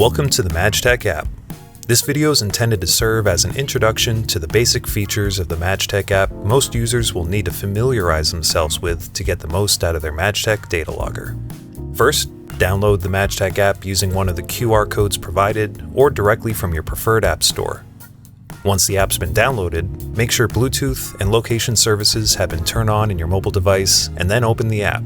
Welcome to the MadgeTech app. This video is intended to serve as an introduction to the basic features of the MadgeTech app most users will need to familiarize themselves with to get the most out of their MadgeTech data logger. First, download the MadgeTech app using one of the QR codes provided or directly from your preferred app store. Once the app's been downloaded, make sure Bluetooth and location services have been turned on in your mobile device and then open the app.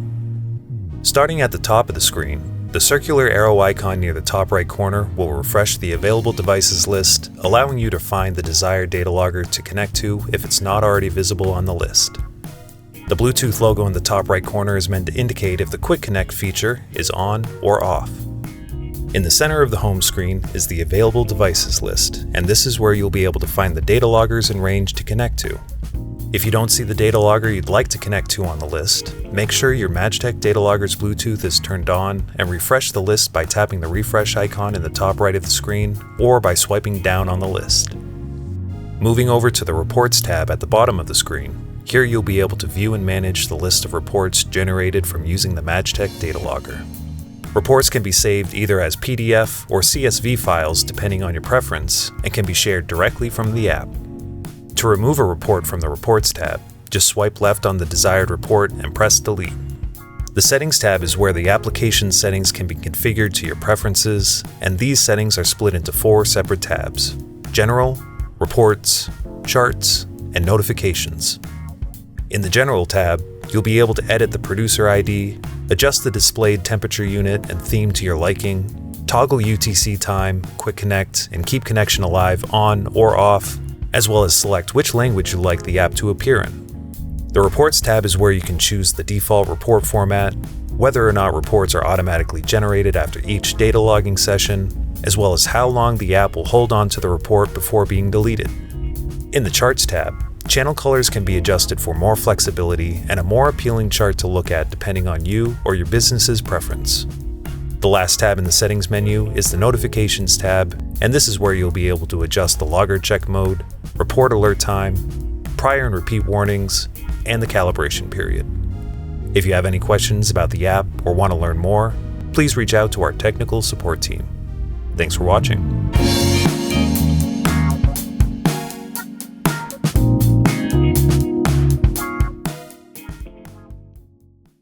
Starting at the top of the screen, the circular arrow icon near the top right corner will refresh the available devices list, allowing you to find the desired data logger to connect to if it's not already visible on the list. The Bluetooth logo in the top right corner is meant to indicate if the Quick Connect feature is on or off. In the center of the home screen is the available devices list, and this is where you'll be able to find the data loggers in range to connect to. If you don't see the data logger you'd like to connect to on the list, make sure your MadgeTech data logger's Bluetooth is turned on and refresh the list by tapping the refresh icon in the top right of the screen or by swiping down on the list. Moving over to the Reports tab at the bottom of the screen, here you'll be able to view and manage the list of reports generated from using the MadgeTech data logger. Reports can be saved either as PDF or CSV files depending on your preference and can be shared directly from the app. To remove a report from the Reports tab, just swipe left on the desired report and press Delete. The Settings tab is where the application settings can be configured to your preferences, and these settings are split into 4 separate tabs: General, Reports, Charts, and Notifications. In the General tab, you'll be able to edit the producer ID, adjust the displayed temperature unit and theme to your liking, toggle UTC time, Quick Connect, and keep connection alive on or off, as well as select which language you'd like the app to appear in. The Reports tab is where you can choose the default report format, whether or not reports are automatically generated after each data logging session, as well as how long the app will hold on to the report before being deleted. In the Charts tab, channel colors can be adjusted for more flexibility and a more appealing chart to look at depending on you or your business's preference. The last tab in the Settings menu is the Notifications tab, and this is where you'll be able to adjust the logger check mode, report alert time, prior and repeat warnings, and the calibration period. If you have any questions about the app or want to learn more, please reach out to our technical support team. Thanks for watching.